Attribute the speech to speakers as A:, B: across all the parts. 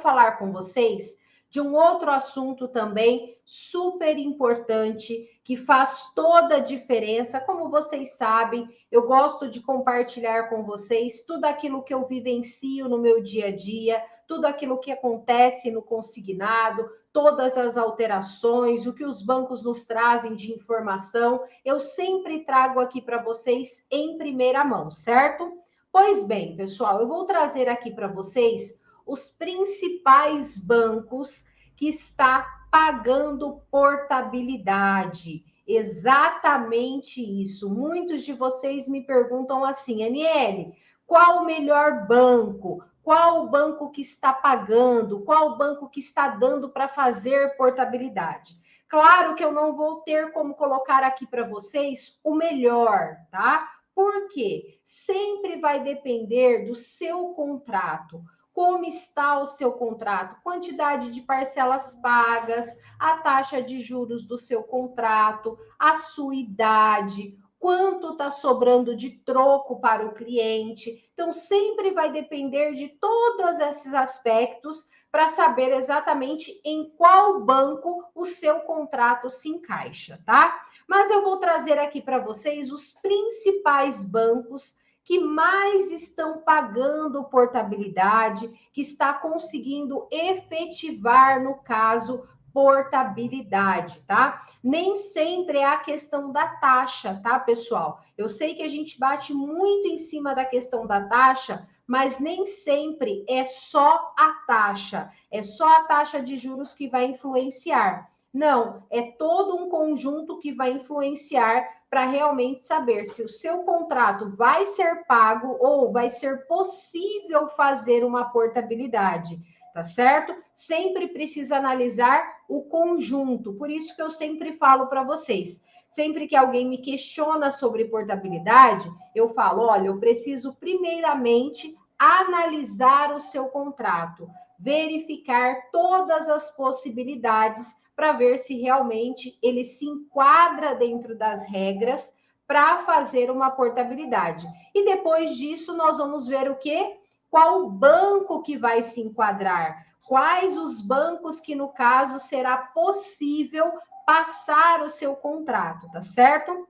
A: falar com vocês de um outro assunto também super importante, que faz toda a diferença. Como vocês sabem, eu gosto de compartilhar com vocês tudo aquilo que eu vivencio no meu dia a dia, tudo aquilo que acontece no consignado, todas as alterações, o que os bancos nos trazem de informação, eu sempre trago aqui para vocês em primeira mão, certo? Pois bem, pessoal, eu vou trazer aqui para vocês os principais bancos que está pagando portabilidade. Exatamente isso. Muitos de vocês me perguntam assim, Aniele, qual o melhor banco? Qual o banco que está pagando? Qual o banco que está dando para fazer portabilidade? Claro que eu não vou ter como colocar aqui para vocês o melhor, tá? Por quê? Sempre vai depender do seu contrato. Como está o seu contrato? Quantidade de parcelas pagas, a taxa de juros do seu contrato, a sua idade, quanto está sobrando de troco para o cliente. Então, sempre vai depender de todos esses aspectos para saber exatamente em qual banco o seu contrato se encaixa, tá? Mas eu vou trazer aqui para vocês os principais bancos que mais estão pagando portabilidade, que está conseguindo efetivar, no caso, portabilidade, tá? Nem sempre é a questão da taxa, tá, pessoal? Eu sei que a gente bate muito em cima da questão da taxa, mas nem sempre é só a taxa de juros que vai influenciar. Não, é todo um conjunto que vai influenciar para realmente saber se o seu contrato vai ser pago ou vai ser possível fazer uma portabilidade, tá certo? Sempre precisa analisar o conjunto, por isso que eu sempre falo para vocês. Sempre que alguém me questiona sobre portabilidade, eu falo, olha, eu preciso primeiramente analisar o seu contrato, verificar todas as possibilidades para ver se realmente ele se enquadra dentro das regras para fazer uma portabilidade. E depois disso, nós vamos ver o quê? Qual banco que vai se enquadrar? Quais os bancos que, no caso, será possível passar o seu contrato, tá certo?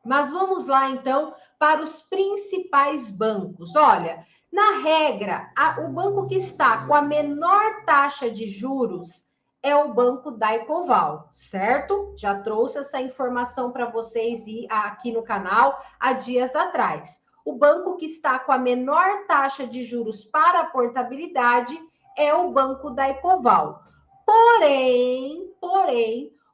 A: Mas vamos lá, então, para os principais bancos. Olha, na regra, o banco que está com a menor taxa de juros é o Banco Daicoval, certo? Já trouxe essa informação para vocês aqui no canal há dias atrás. O banco que está com a menor taxa de juros para a portabilidade é o Banco Daicoval. Porém,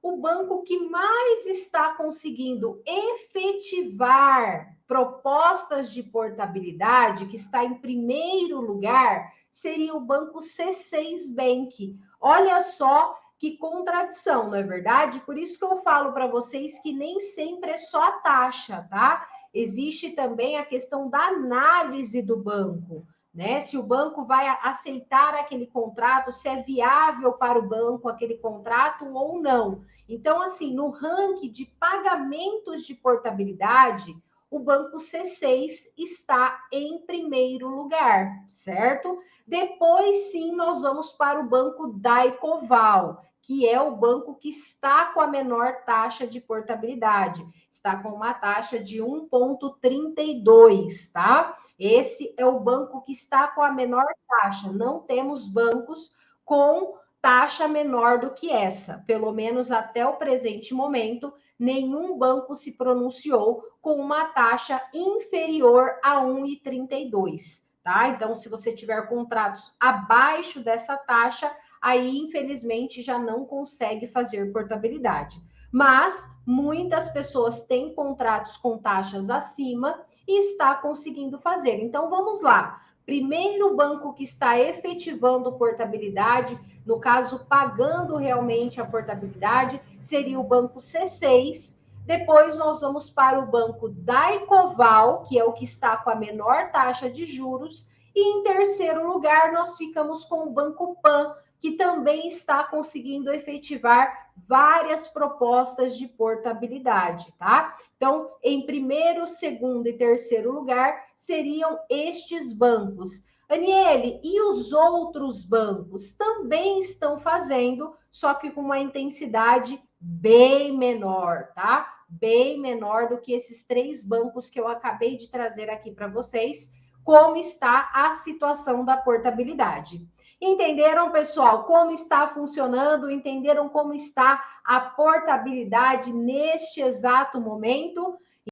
A: o banco que mais está conseguindo efetivar propostas de portabilidade, que está em primeiro lugar, seria o banco C6 Bank. Olha só que contradição, não é verdade? Por isso que eu falo para vocês que nem sempre é só a taxa, tá? Existe também a questão da análise do banco, né? Se o banco vai aceitar aquele contrato, se é viável para o banco aquele contrato ou não. Então, assim, no ranking de pagamentos de portabilidade, o banco C6 está em primeiro lugar, certo? Depois, sim, nós vamos para o banco Daicoval, que é o banco que está com a menor taxa de portabilidade. Está com uma taxa de 1,32, tá? Esse é o banco que está com a menor taxa. Não temos bancos com taxa menor do que essa. Pelo menos até o presente momento, nenhum banco se pronunciou com uma taxa inferior a 1,32, tá? Então, se você tiver contratos abaixo dessa taxa, aí, infelizmente, já não consegue fazer portabilidade. Mas muitas pessoas têm contratos com taxas acima e está conseguindo fazer. Então, vamos lá. Primeiro banco que está efetivando portabilidade, no caso, pagando realmente a portabilidade, seria o banco C6. Depois, nós vamos para o banco Daicoval, que é o que está com a menor taxa de juros. E, em terceiro lugar, nós ficamos com o banco Pan, que também está conseguindo efetivar várias propostas de portabilidade, tá? Então, em primeiro, segundo e terceiro lugar, seriam estes bancos. Aniele, e os outros bancos também estão fazendo, só que com uma intensidade bem menor, tá? Bem menor do que esses 3 bancos que eu acabei de trazer aqui para vocês, como está a situação da portabilidade. Entenderam, pessoal, como está funcionando? Entenderam como está a portabilidade neste exato momento?